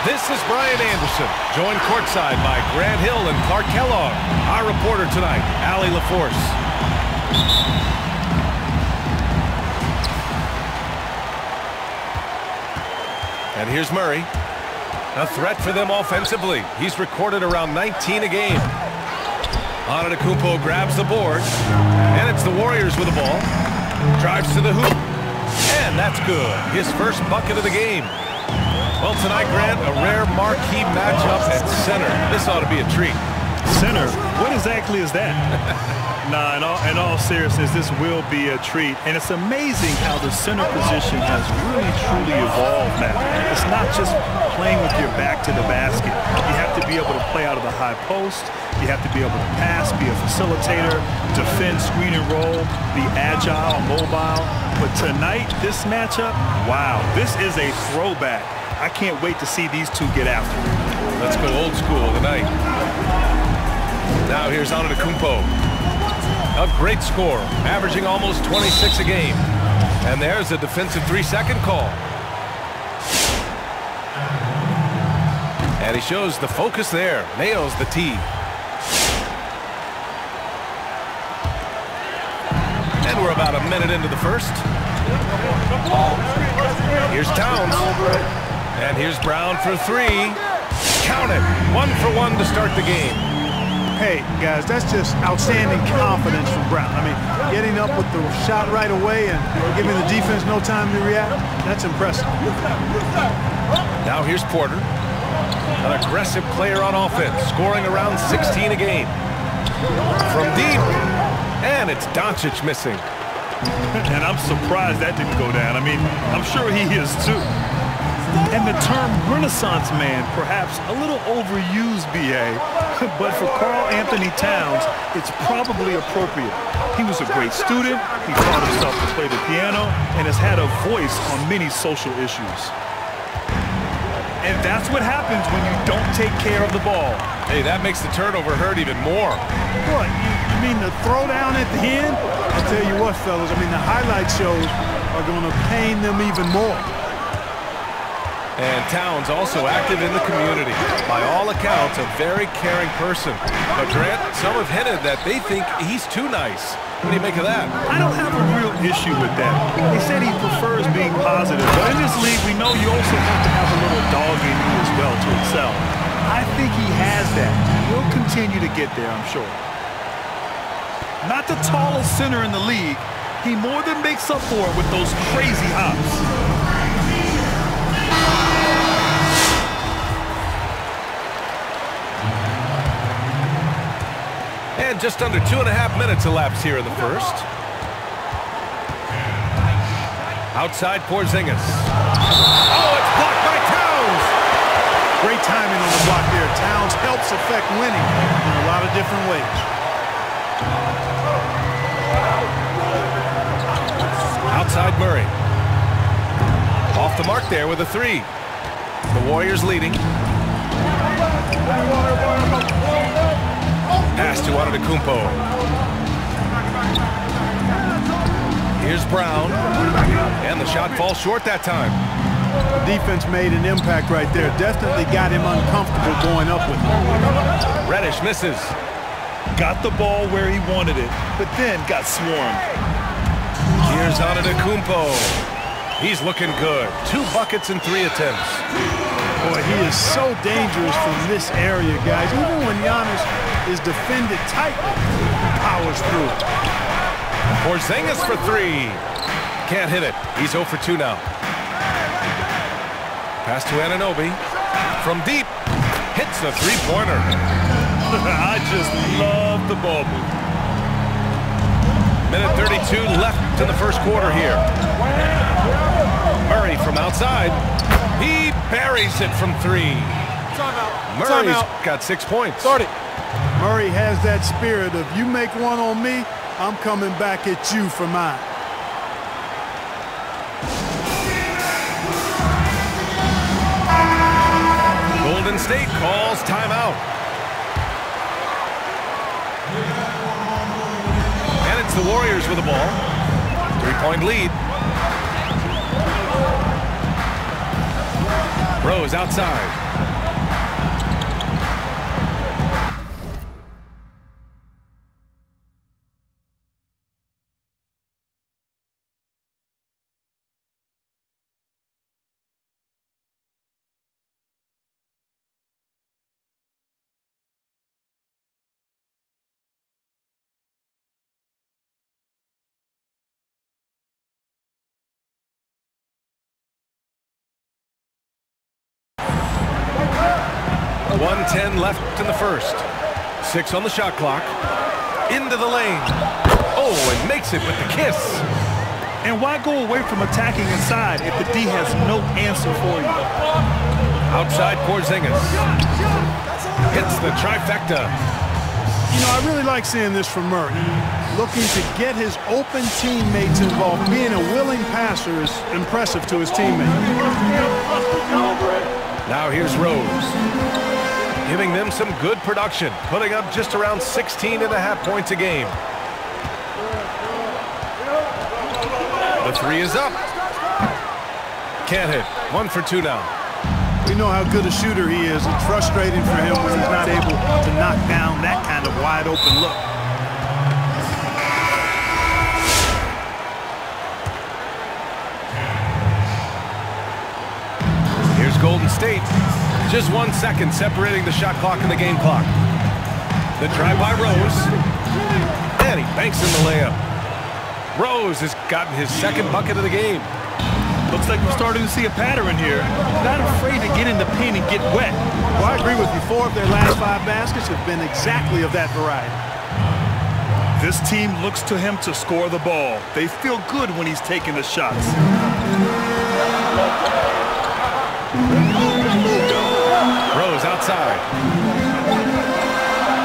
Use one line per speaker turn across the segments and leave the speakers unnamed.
This is Brian Anderson, joined courtside by Grant Hill and Clark Kellogg. Our reporter tonight, Allie LaForce. And here's Murray. A threat for them offensively. He's recorded around 19 a game. Antetokounmpo grabs the board. And it's the Warriors with the ball. Drives to the hoop. And that's good. His first bucket of the game. Well, tonight, Grant, a rare marquee matchup at center. This ought to be a treat.
Center? What exactly is that? Nah, in all seriousness, this will be a treat. And it's amazing how the center position has really, truly evolved now. It's not just playing with your back to the basket. You have to be able to play out of the high post. You have to be able to pass, be a facilitator, defend, screen and roll, be agile, mobile. But tonight, this matchup, wow, this is a throwback. I can't wait to see these two get after it.
Let's go old school tonight. Now here's Antetokounmpo. A great score, averaging almost 26 a game. And there's a defensive 3-second call. And he shows the focus there. Nails the tee. And we're about a minute into the first. Here's Towns. And here's Brown for three. Count it. 1 for 1 to start the game.
Hey, guys, that's just outstanding confidence from Brown. I mean, getting up with the shot right away and giving the defense no time to react, that's impressive.
Now here's Porter. An aggressive player on offense, scoring around 16 a game. From deep. And it's Doncic missing.
And I'm surprised that didn't go down. I mean, I'm sure he is too. And the term Renaissance man, perhaps a little overused, BA, but for Karl Anthony Towns, it's probably appropriate. He was a great student, he taught himself to play the piano, and has had a voice on many social issues. And that's what happens when you don't take care of the ball.
Hey, that makes the turnover hurt even more.
What, you mean the throwdown at the end? I'll tell you what, fellas, I mean, the highlight shows are going to pain them even more.
And Towns also active in the community. By all accounts, a very caring person. But Grant, some have hinted that they think he's too nice. What do you make of that?
I don't have a real issue with that. He said he prefers being positive. But in this league, we know you also have to have a little dog in you as well to excel. I think he has that. He'll continue to get there, I'm sure. Not the tallest center in the league, he more than makes up for it with those crazy hops.
And just under 2.5 minutes elapsed here in the first. Outside Porzingis. Oh, it's blocked by Towns.
Great timing on the block there. Towns helps affect winning in a lot of different ways.
Outside Murray. Off the mark there with a three. The Warriors leading. Pass to Antetokounmpo. Here's Brown. And the shot falls short that time.
The defense made an impact right there. Definitely got him uncomfortable going up with it.
Reddish misses.
Got the ball where he wanted it, but then got swarmed.
Here's Antetokounmpo. He's looking good. 2 buckets and 3 attempts.
Boy, he is so dangerous from this area, guys. Even when Giannis is defended tightly, he powers through it.
Porzingis for 3. Can't hit it. He's 0 for 2 now. Pass to Anunoby. From deep. Hits a 3-pointer.
I just love the ball move.
Minute 32 left in the first quarter here. Murray from outside. He buries it from 3. Murray's got 6 points.
Murray has that spirit of you make one on me, I'm coming back at you for mine.
Golden State calls timeout. And it's the Warriors with the ball. 3-point lead. Rose outside. 1:10 left in the first. 6 on the shot clock. Into the lane. Oh, and makes it with the kiss.
And why go away from attacking inside if the D has no answer for you?
Outside Porzingis. Hits the trifecta.
You know, I really like seeing this from Murray. Looking to get his open teammates involved. Being a willing passer is impressive to his teammates.
Now here's Rose. Giving them some good production. Putting up just around 16.5 points a game. The three is up. Can't hit. 1 for 2 now.
We know how good a shooter he is. It's frustrating for him when he's not able to knock down that kind of wide open look.
Here's Golden State. Just 1 second separating the shot clock and the game clock. The drive by Rose. And he banks in the layup. Rose has gotten his second bucket of the game.
Looks like we're starting to see a pattern here. Not afraid to get in the paint and get wet.
Well, I agree with you. 4 of their last 5 baskets have been exactly of that variety.
This team looks to him to score the ball. They feel good when he's taking the shots.
Rose outside.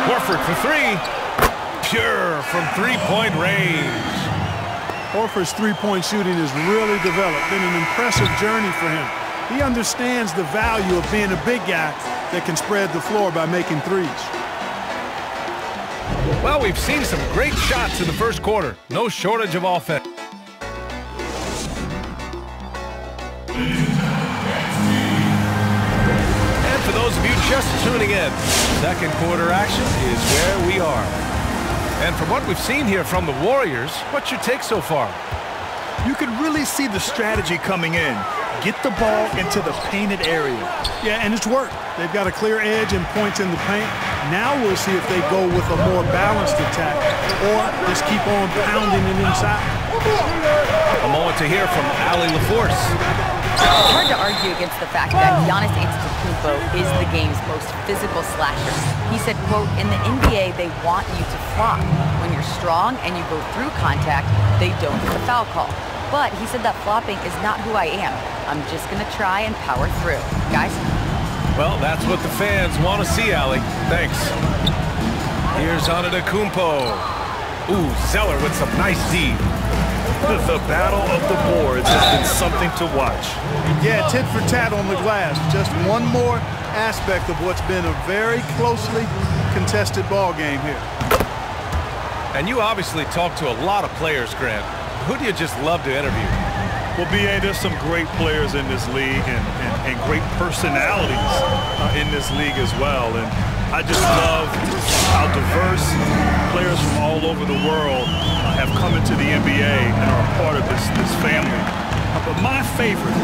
Horford for 3. Pure from 3-point range.
Horford's three-point shooting has really developed. Been an impressive journey for him. He understands the value of being a big guy that can spread the floor by making threes.
Well, we've seen some great shots in the first quarter. No shortage of offense. And for those of you just tuning in, second quarter action is where we are. And from what we've seen here from the Warriors, what's your take so far?
You can really see the strategy coming in. Get the ball into the painted area.
Yeah, and it's worked. They've got a clear edge and points in the paint. Now we'll see if they go with a more balanced attack or just keep on pounding it inside.
A moment to hear from Ali LaForce.
It's hard to argue against the fact that Giannis Antetokounmpo is the game's most physical slasher. He said, quote, in the NBA, they want you to flop. When you're strong and you go through contact, they don't get the foul call. But he said that flopping is not who I am. I'm just going to try and power through. Guys?
Well, that's what the fans want to see, Ali. Thanks. Here's Antetokounmpo. Ooh, Zeller with some nice D.
The battle of the boards has been something to watch.
Yeah, tit for tat on the glass. Just one more aspect of what's been a very closely contested ball game here.
And you obviously talk to a lot of players, Grant. Who do you just love to interview?
Well, B.A., there's some great players in this league and great personalities in this league as well. And I just love how diverse players from all over the world have come into the NBA and are a part of this family. But my favorite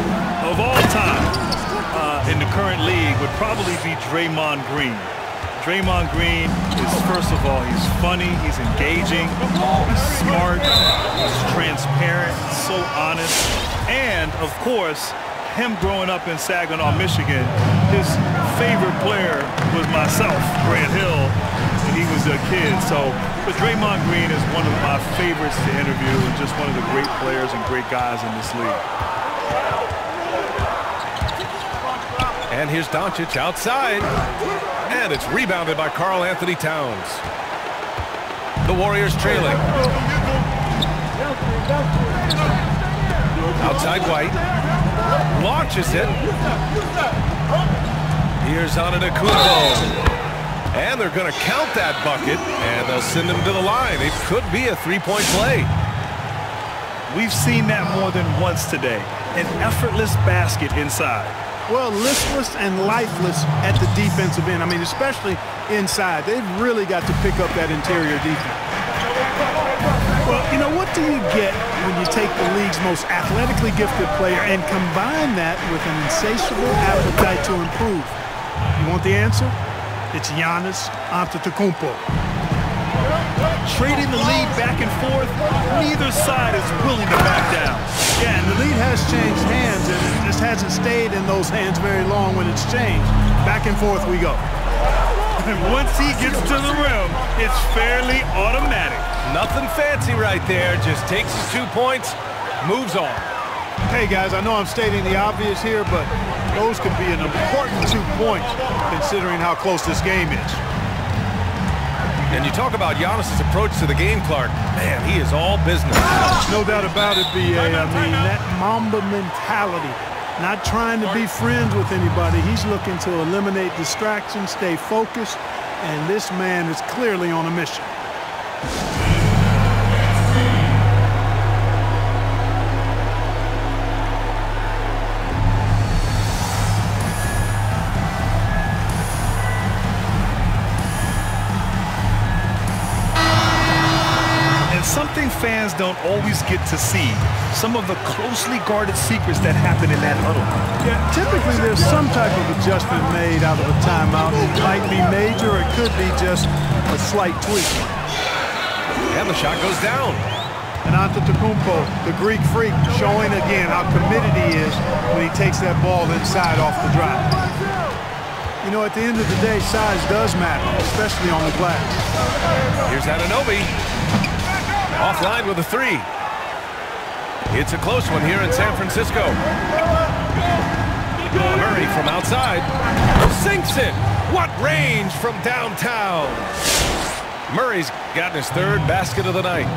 of all time in the current league would probably be Draymond Green. Draymond Green is, first of all, he's funny, he's engaging, he's smart, he's transparent, so honest. And, of course, him growing up in Saginaw, Michigan, his favorite player was myself, Grant Hill, when he was a kid. So, but Draymond Green is one of my favorites to interview and just one of the great players and great guys in this league.
And here's Doncic outside. And it's rebounded by Karl Anthony Towns. The Warriors trailing. Outside White. Launches it. Here's Antetokounmpo. And they're going to count that bucket. And they'll send him to the line. It could be a three-point play.
We've seen that more than once today. An effortless basket inside.
Well, listless and lifeless at the defensive end. I mean, especially inside. They've really got to pick up that interior defense. Well, you know, what do you get when you take the league's most athletically gifted player and combine that with an insatiable appetite to improve? You want the answer? It's Giannis Antetokounmpo.
Trading the lead back and forth, neither side is willing to back down.
Yeah, and the lead has changed hands, and it just hasn't stayed in those hands very long when it's changed. Back and forth we go.
Once he gets to the rim, it's fairly automatic.
Nothing fancy right there. Just takes his 2 points, moves on.
Hey, guys, I know I'm stating the obvious here, but those could be an important 2 points considering how close this game is.
And you talk about Giannis's approach to the game, Clark. Man, he is all business.
No doubt about it, B.A. I mean, that Mamba mentality, not trying to be friends with anybody. He's looking to eliminate distractions, stay focused, and this man is clearly on a mission.
Something fans don't always get to see, some of the closely guarded secrets that happen in that huddle.
Yeah, typically there's some type of adjustment made out of a timeout. It might be major, or it could be just a slight tweak.
And the shot goes down.
And Antetokounmpo, the Greek freak, showing again how committed he is when he takes that ball inside off the drive. You know, at the end of the day, size does matter, especially on the glass.
Here's Anunoby. Offline with a 3. It's a close one here in San Francisco. Murray from outside. Sinks it. What range from downtown. Murray's gotten his 3rd basket of the night.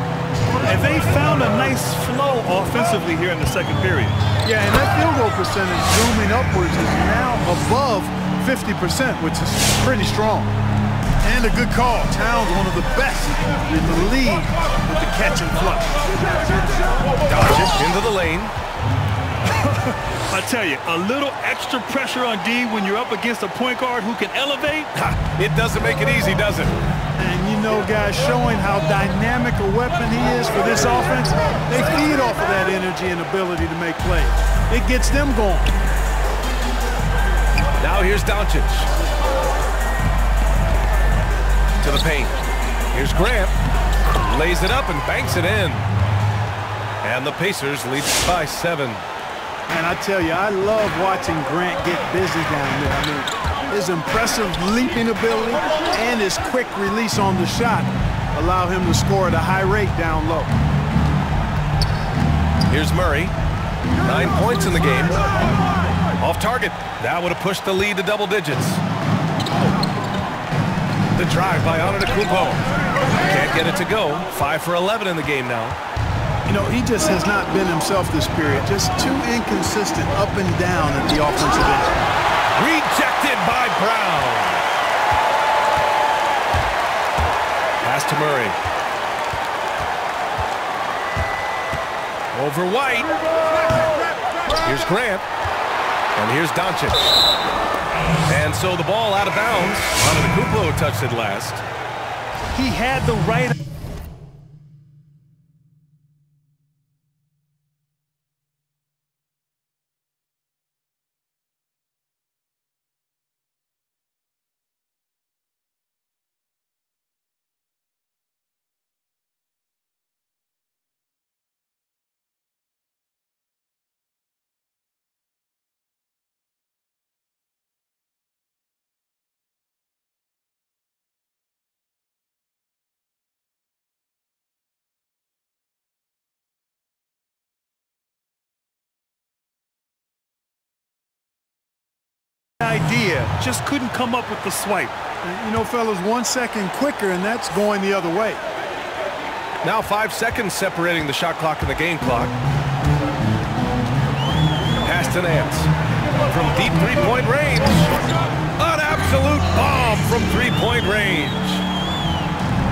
And they found a nice flow offensively here in the second period.
Yeah, and that field goal percentage zooming upwards is now above 50%, which is pretty strong. And a good call. Towns one of the best in the league with the catch and flush.
Dodges into the lane.
I tell you, a little extra pressure on D when you're up against a point guard who can elevate.
It doesn't make it easy, does it?
And you know, guys, showing how dynamic a weapon he is for this offense, they feed off of that energy and ability to make plays. It gets them going.
Now here's Doncic. To the paint. Here's Grant. Lays it up and banks it in. And the Pacers lead by 7.
And I tell you, I love watching Grant get busy down there. I mean, his impressive leaping ability and his quick release on the shot allow him to score at a high rate down low.
Here's Murray. 9 points in the game. Off target. That would have pushed the lead to double digits. The drive by Antetokounmpo. Can't get it to go. 5 for 11 in the game now.
You know, he just has not been himself this period. Just too inconsistent up and down at the offensive end.
Rejected by Brown. Pass to Murray. Over White. Here's Grant. And here's Doncic. And so the ball out of bounds. Antetokounmpo touched it last.
He had the right. Idea, just couldn't come up with the swipe.
And, you know, fellas, 1 second quicker, and that's going the other way.
Now 5 seconds separating the shot clock and the game clock. Pass to Nance. From deep three-point range. An absolute bomb from three-point range.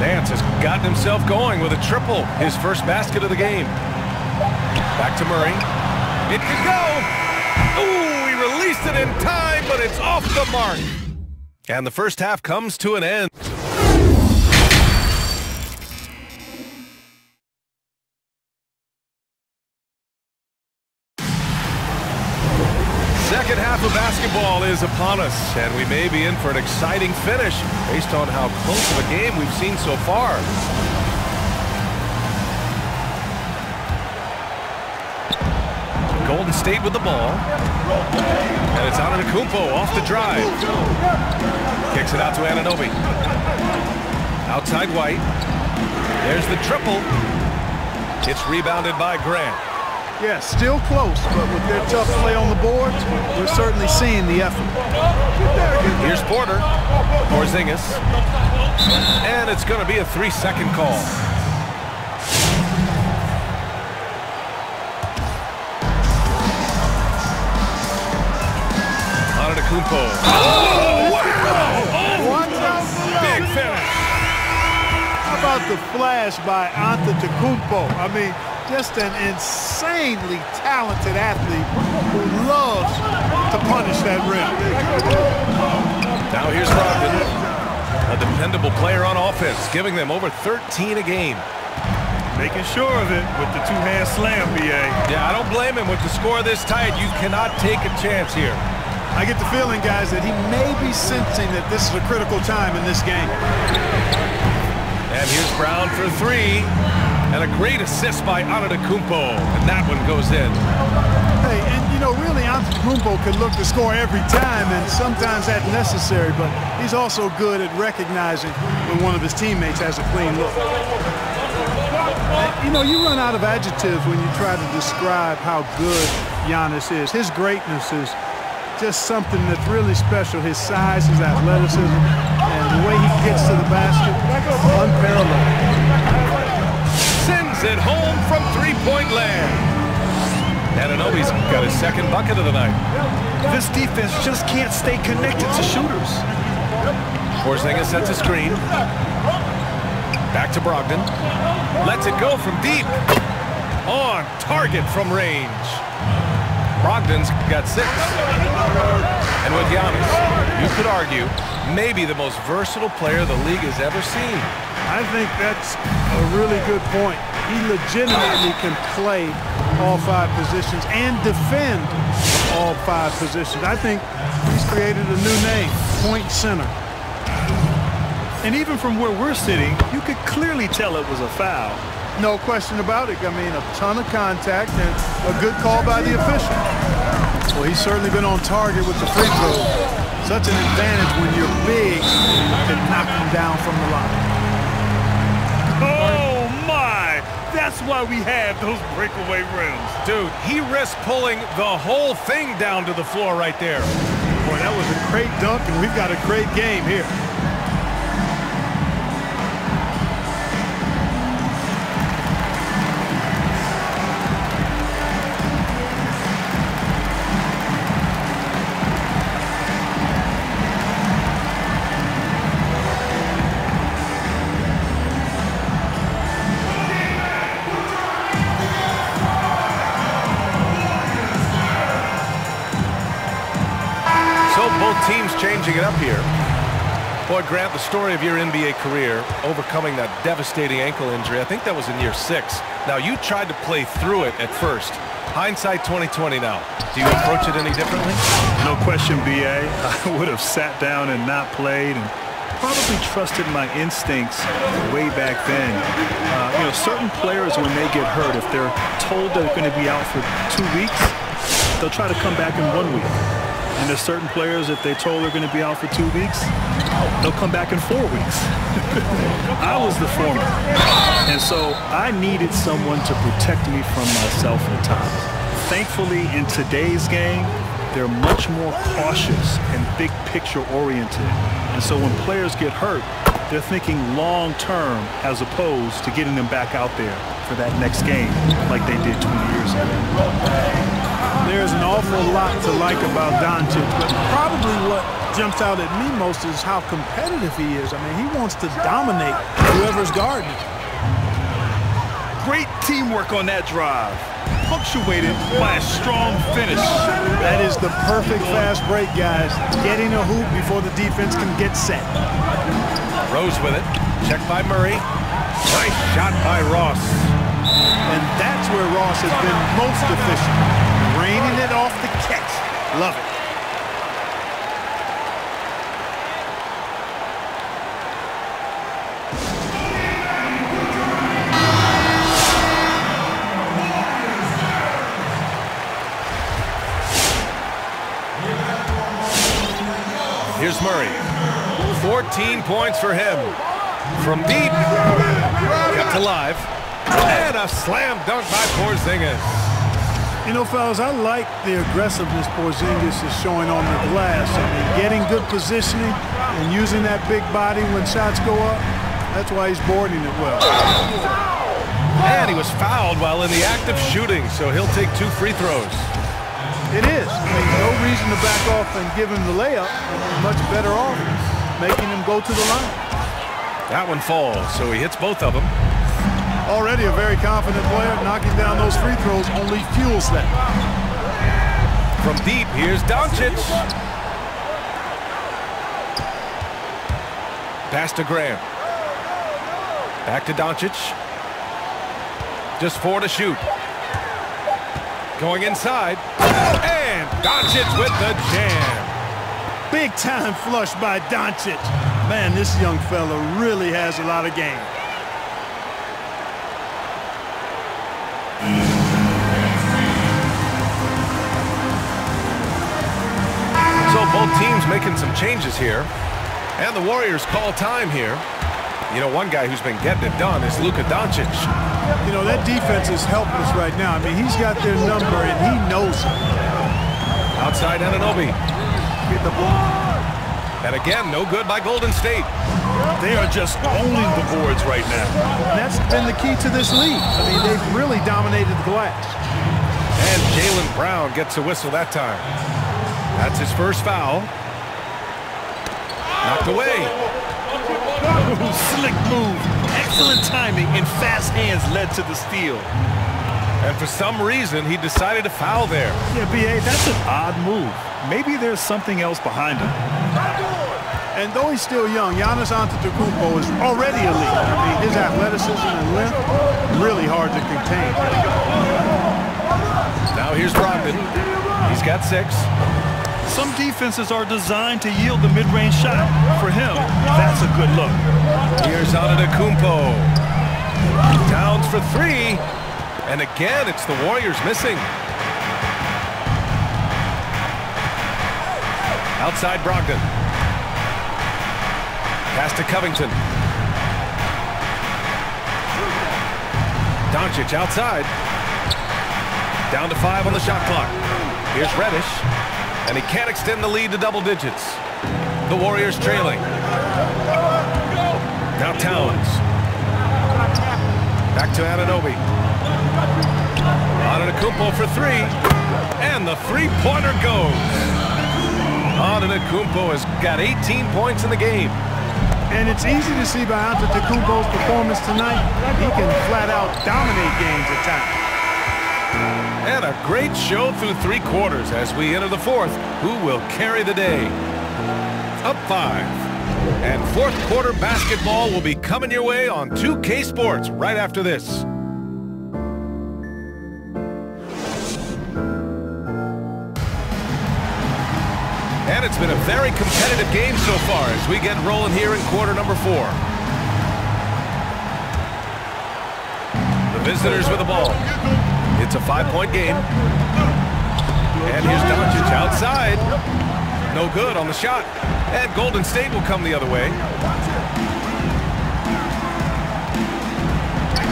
Nance has gotten himself going with a triple. His first basket of the game. Back to Murray. It could go. Ooh, he released it in time, but it's off the mark. And the first half comes to an end. Second half of basketball is upon us, and we may be in for an exciting finish based on how close of a game we've seen so far. Golden State with the ball. And it's Antetokounmpo off the drive. Kicks it out to Anunoby. Outside White. There's the triple. It's rebounded by Grant.
Yeah, still close, but with their tough play on the boards, we're certainly seeing the effort.
Here's Porter. Porzingis. And it's going to be a 3-second call. Antetokounmpo. Oh, wow!
Watch out for that.
Big finish.
How about the flash by Antetokounmpo? I mean, just an insanely talented athlete who loves to punish that rim.
Now here's Brogdon, a dependable player on offense, giving them over 13 a game.
Making sure of it with the two-hand slam, B.A.
Yeah, I don't blame him. With the score this tight, you cannot take a chance here.
I get the feeling, guys, that he may be sensing that this is a critical time in this game.
And here's Brown for three. And a great assist by Antetokounmpo. And that one goes in.
Hey, and you know, really, Antetokounmpo can look to score every time, and sometimes that's necessary, but he's also good at recognizing when one of his teammates has a clean look. You know, you run out of adjectives when you try to describe how good Giannis is. His greatness is just something that's really special. His size, his athleticism, and the way he gets to the basket, unparalleled.
Sends it home from three-point land. Anunoby's got his second bucket of the night.
This defense just can't stay connected to shooters.
Porzingis sets a screen. Back to Brogdon. Lets it go from deep. On target from range. Brogdon's got 6. And with Giannis, you could argue, maybe the most versatile player the league has ever seen.
I think that's a really good point. He legitimately can play all 5 positions and defend all 5 positions. I think he's created a new name, point center.
And even from where we're sitting, you could clearly tell it was a foul.
No question about it. I mean, a ton of contact and a good call by the official. Well, he's certainly been on target with the free throw. Such an advantage when you're big to knock him down from the line.
Oh, my! That's why we have those breakaway rims.
Dude, he risked pulling the whole thing down to the floor right there.
Boy, that was a great dunk, and we've got a great game here.
Teams changing it up here. Boy, Grant, the story of your NBA career, overcoming that devastating ankle injury, I think that was in year 6. Now, you tried to play through it at first. Hindsight 2020 now. Do you approach it any differently?
No question, B.A. I would have sat down and not played and probably trusted my instincts way back then. You know, certain players, when they get hurt, if they're told they're going to be out for 2 weeks, they'll try to come back in 1 week. And there's certain players, if they're told they're going to be out for 2 weeks, they'll come back in 4 weeks. I was the former. And so I needed someone to protect me from myself at times. Thankfully, in today's game, they're much more cautious and big picture oriented. And so when players get hurt, they're thinking long term as opposed to getting them back out there for that next game like they did 20 years ago.
There's an awful lot to like about Doncic, but probably what jumps out at me most is how competitive he is. I mean, he wants to dominate whoever's guarding him.
Great teamwork on that drive, punctuated by a strong finish.
That is the perfect fast break, guys. Getting a hoop before the defense can get set.
Rose with it. Checked by Murray. Nice shot by Ross.
And that's where Ross has been most efficient. Raining it off the catch. Love it.
Here's Murray. 14 points for him. From deep. Kept alive. And a slam dunk by Porzingis.
You know, fellas, I like the aggressiveness Porzingis is showing on the glass. I mean, getting good positioning and using that big body when shots go up. That's why he's boarding it well.
And he was fouled while in the act of shooting, so he'll take 2 free throws.
It is. I mean, no reason to back off and give him the layup. Much better off making him go to the line.
That one falls, so he hits both of them.
Already a very confident player. Knocking down those free throws only fuels that.
From deep, here's Doncic. Pass to Graham. Back to Doncic. Just 4 to shoot. Going inside. And Doncic with the jam.
Big time flush by Doncic. Man, this young fella really has a lot of game.
So both teams making some changes here. And the Warriors call time here. You know, one guy who's been getting it done is Luka Doncic.
You know, that defense is helpless right now. I mean, he's got their number, and he knows it.
Outside Anunoby.
Get the ball.
And again, no good by Golden State.
They are just owning the boards right now.
And that's been the key to this league. I mean, they've really dominated the glass.
And Jaylen Brown gets a whistle that time. That's his first foul. Knocked away.
Ooh, slick move. Excellent timing and fast hands led to the steal.
And for some reason, he decided to foul there.
Yeah, B.A., that's an odd move. Maybe there's something else behind him.
And though he's still young, Giannis Antetokounmpo is already elite. I mean, his athleticism and length, really hard to contain.
Now here's Brogdon. He's got 6.
Some defenses are designed to yield the mid-range shot. For him, that's a good look.
Here's Antetokounmpo. Downs for 3. And again, it's the Warriors missing. Outside Brogdon. Pass to Covington. Doncic outside. Down to 5 on the shot clock. Here's Reddish. And he can't extend the lead to double digits. The Warriors trailing. Now Towns. Back to Anunoby. Antetokounmpo for 3. And the three-pointer goes. Antetokounmpo has got 18 points in the game.
And it's easy to see by Antetokounmpo's performance tonight. He can flat out dominate games at times.
And a great show through 3 quarters as we enter the 4th. Who will carry the day? Up 5. And 4th quarter basketball will be coming your way on 2K Sports right after this. And it's been a very competitive game so far as we get rolling here in quarter number 4. The visitors with the ball. It's a 5-point game. And here's Doncic outside. No good on the shot. And Golden State will come the other way.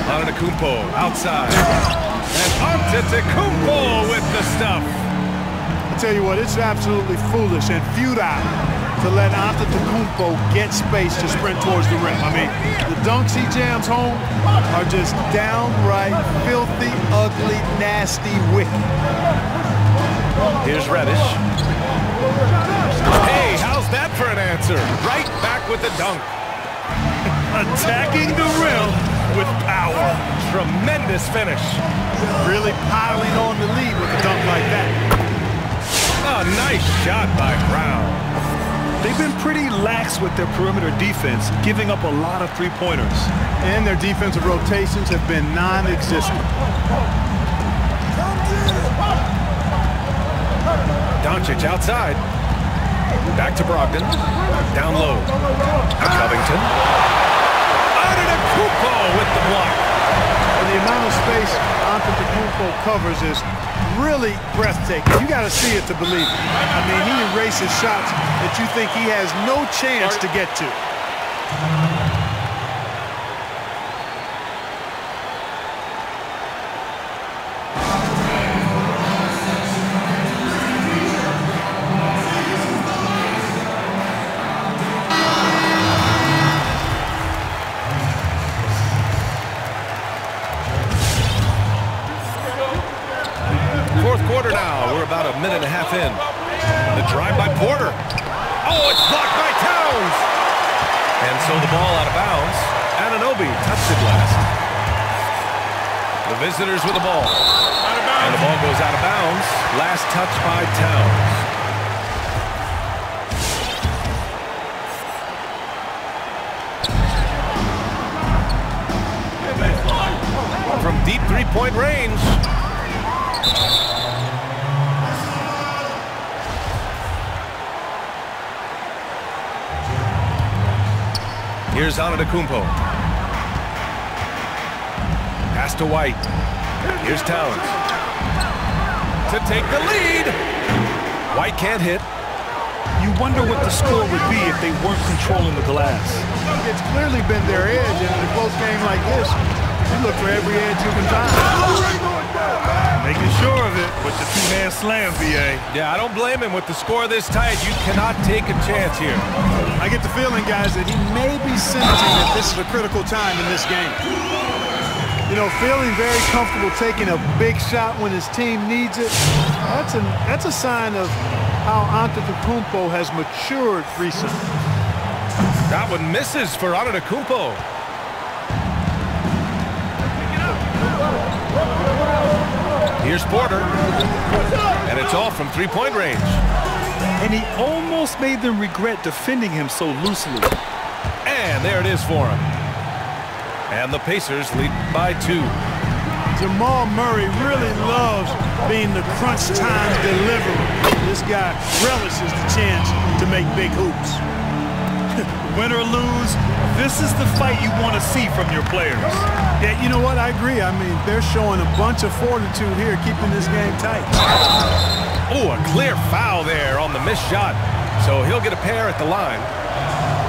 Antetokounmpo outside. And Antetokounmpo with the stuff.
I tell you what, it's absolutely foolish and futile to let Antetokounmpo get space to sprint towards the rim. I mean, the dunks he jams home are just downright filthy, ugly, nasty, wicked.
Here's Reddish. Hey, how's that for an answer? Right back with the dunk.
Attacking the rim with power.
Tremendous finish.
Really piling on the lead with a dunk like that.
A nice shot by Brown.
They've been pretty lax with their perimeter defense, giving up a lot of three-pointers.
And their defensive rotations have been non-existent.
Doncic outside. Back to Brogdon. Down low. Covington. Antetokounmpo with the block.
And the amount of space Antetokounmpo covers is really breathtaking. You got to see it to believe it. I mean, he erases shots that you think he has no chance to get to.
Fourth quarter now. We're about a minute and a half in. The drive by Porter. Oh, it's blocked by Towns. And so the ball out of bounds. Anunoby touched it last. The visitors with the ball. And the ball goes out of bounds. Last touch by Towns. From deep three-point range. Here's Antetokounmpo. Pass to White. Here's Towns. To take the lead. White can't hit.
You wonder what the score would be if they weren't controlling the glass.
It's clearly been their edge, and in a close game like this, you look for every edge you can find.
Making sure of it with the two-man slam, VA.
Yeah, I don't blame him. With the score this tight, you cannot take a chance here.
I get the feeling, guys, that he may be sensing that this is a critical time in this game. You know, feeling very comfortable taking a big shot when his team needs it, that's a sign of how Antetokounmpo has matured recently.
That one misses for Antetokounmpo. Here's Porter. And it's off from three-point range.
And he almost made them regret defending him so loosely.
And there it is for him. And the Pacers lead by 2.
Jamal Murray really loves being the crunch time deliverer. This guy relishes the chance to make big hoops.
Win or lose, this is the fight you want to see from your players.
Yeah, you know what? I agree. I mean, they're showing a bunch of fortitude here, keeping this game tight.
Oh, a clear foul there on the missed shot. So he'll get a pair at the line.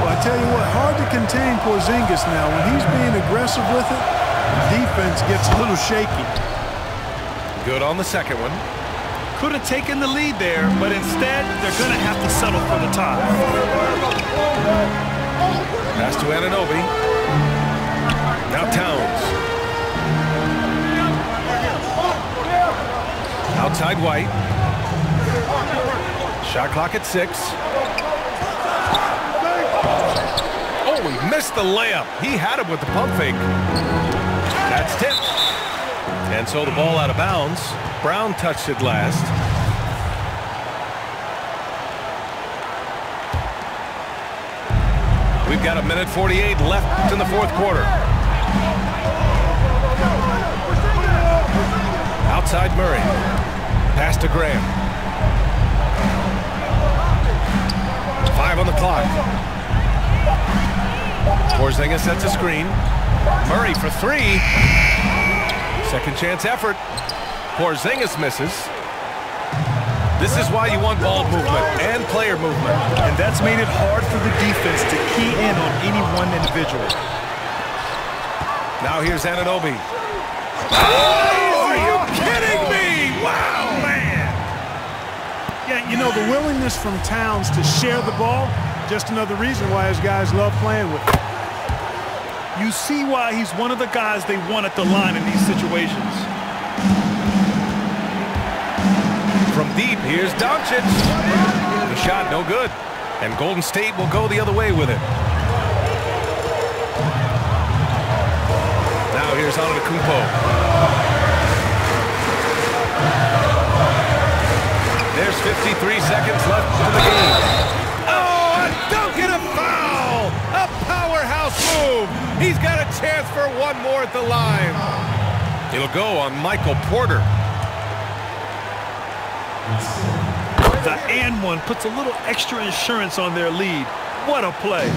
Well, I tell you what, hard to contain Porzingis now. When he's being aggressive with it, the defense gets a little shaky.
Good on the second one.
Could have taken the lead there, but instead, they're going to have to settle for the tie.
Pass to Anunoby. Now Towns. Outside White. Shot clock at 6. Oh, he missed the layup. He had it with the pump fake. That's tipped. And so the ball out of bounds. Brown touched it last. We've got a minute 48 left in the fourth quarter. Outside Murray. Pass to Graham. 5 on the clock. Porzingis sets a screen. Murray for 3. Second chance effort. Porzingis misses. This is why you want ball movement and player movement.
And that's made it hard for the defense to key in on any one individual.
Now here's Anunoby. Oh, are you kidding me? Wow, man.
Yeah, you know, the willingness from Towns to share the ball, just another reason why his guys love playing with him.
You see why he's one of the guys they want at the line in these situations.
From deep, here's Doncic. The shot no good. And Golden State will go the other way with it. Now here's Antetokounmpo. There's 53 seconds left in the game. Oh, a dunk and a foul! A powerhouse move. He's got a chance for one more at the line. It'll go on Michael Porter.
The and one puts a little extra insurance on their lead. What a play.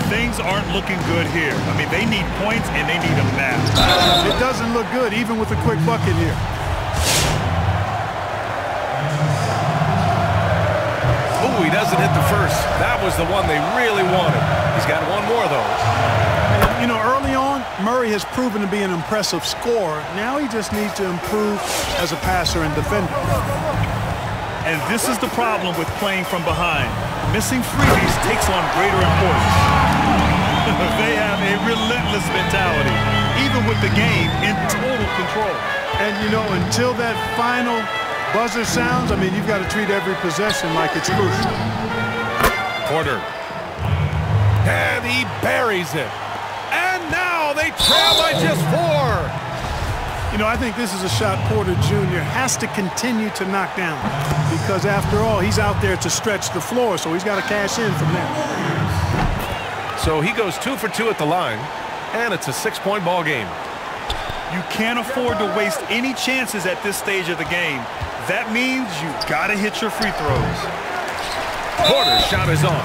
Things aren't looking good here. I mean, they need points and they need them now.
It doesn't look good, even with a quick bucket here.
doesn't hit the first. That was the one they really wanted. He's got one more, though.
And, you know, early on, Murray has proven to be an impressive scorer. Now he just needs to improve as a passer and defender.
And this is the problem with playing from behind. Missing freebies takes on greater importance. They have a relentless mentality, even with the game in total control.
And, you know, until that final buzzer sounds, I mean, you've got to treat every possession like it's crucial.
Porter. And he buries it. And now they trail by just 4.
You know, I think this is a shot Porter Jr. has to continue to knock down because, after all, he's out there to stretch the floor, so he's got to cash in from there.
So he goes 2 for 2 at the line, and it's a 6-point ball game.
You can't afford to waste any chances at this stage of the game. That means you've got to hit your free throws.
Porter's shot is off.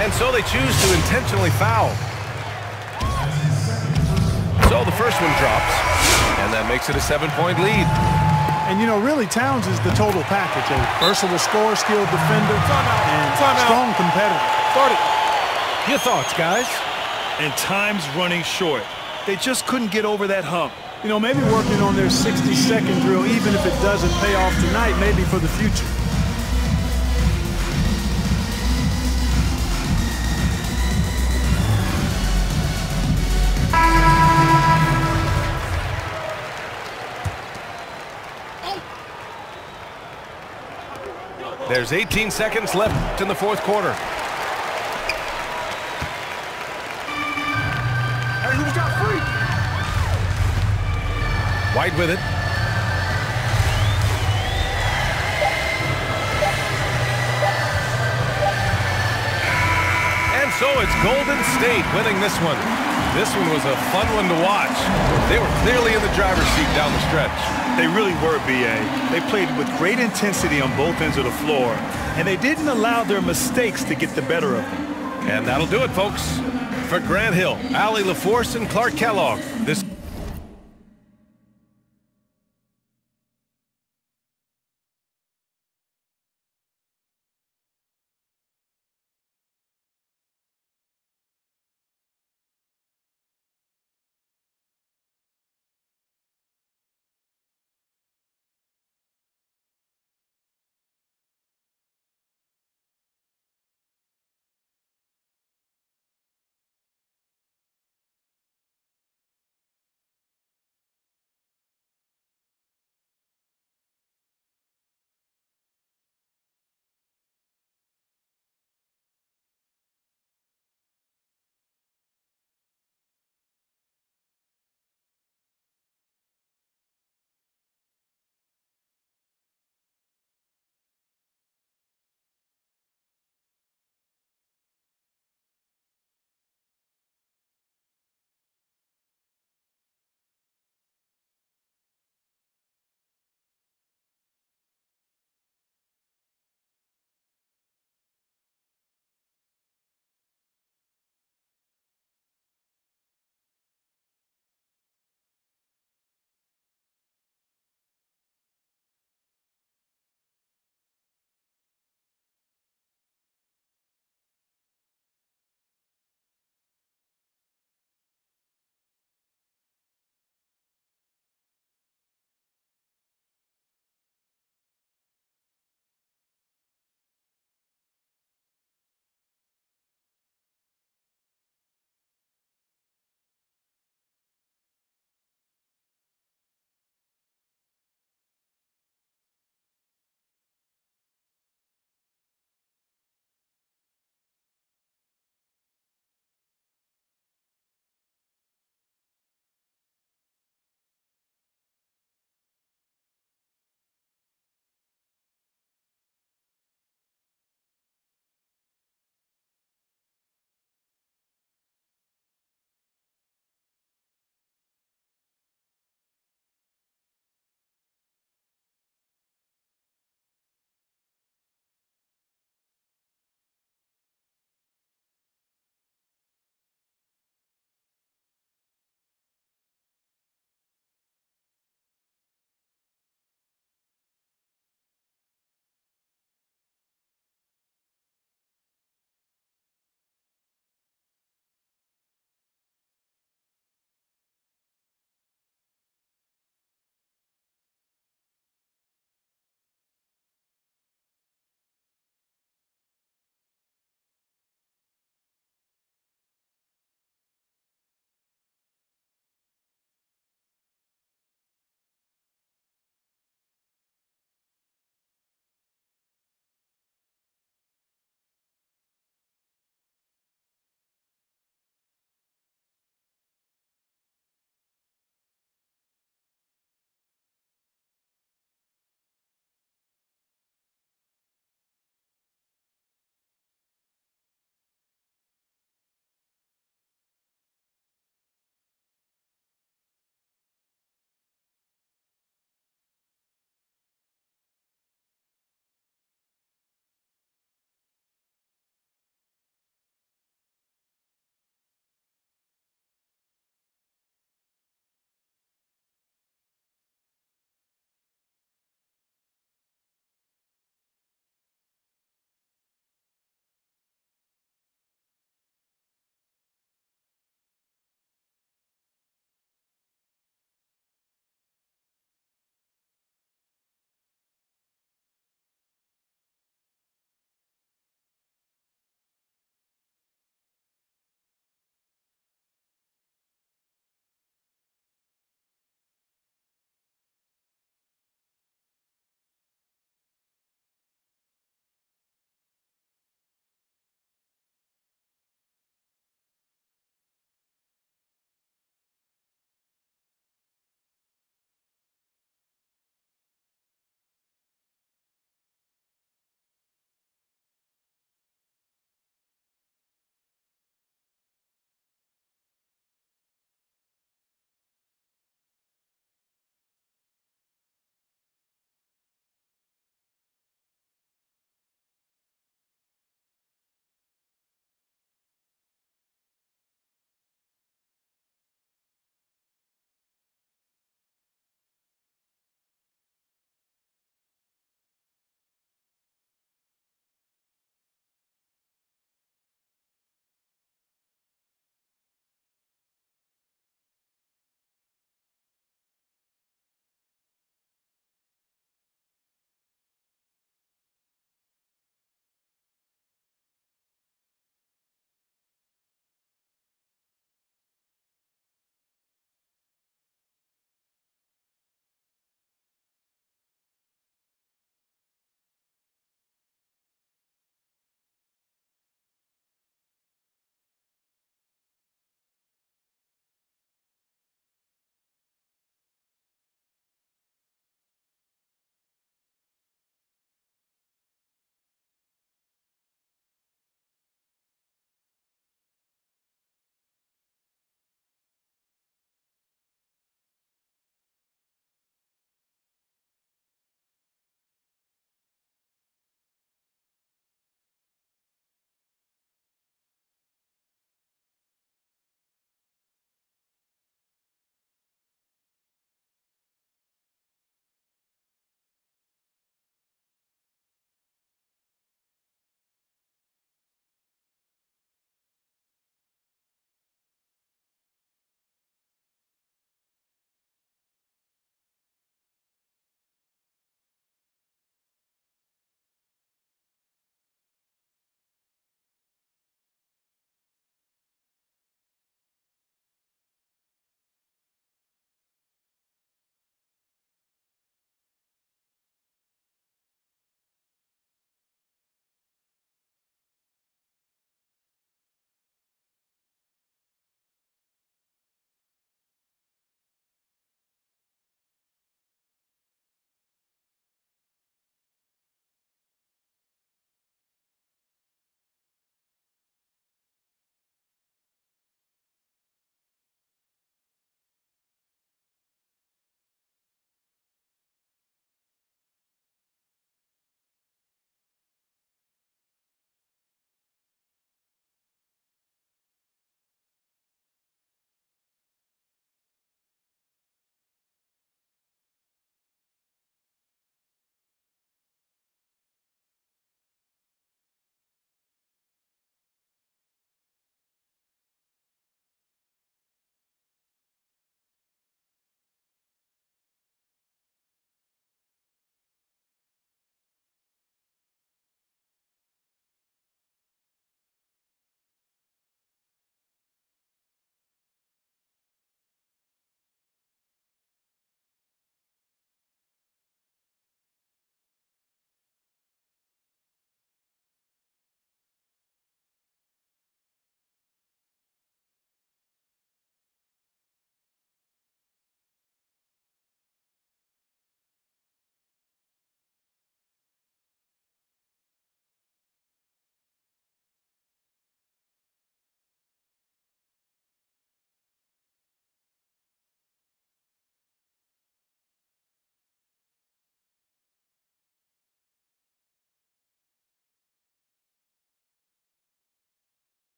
And so they choose to intentionally foul. So the first one drops, and that makes it a 7-point lead.
And, you know, really, Towns is the total package. A versatile scorer, skilled defender, and strong competitor.
Your thoughts, guys?
And time's running short. They just couldn't get over that hump.
You know, maybe working on their 60-second drill, even if it doesn't pay off tonight, maybe for the future.
There's 18 seconds left in the fourth quarter.
Hey, who's got free?
White with it. And so it's Golden State winning this one. This one was a fun one to watch. They were clearly in the driver's seat down the stretch.
They really were, B.A. They played with great intensity on both ends of the floor, and they didn't allow their mistakes to get the better of them.
And that'll do it, folks. For Grant Hill, Allie LaForce, and Clark Kellogg,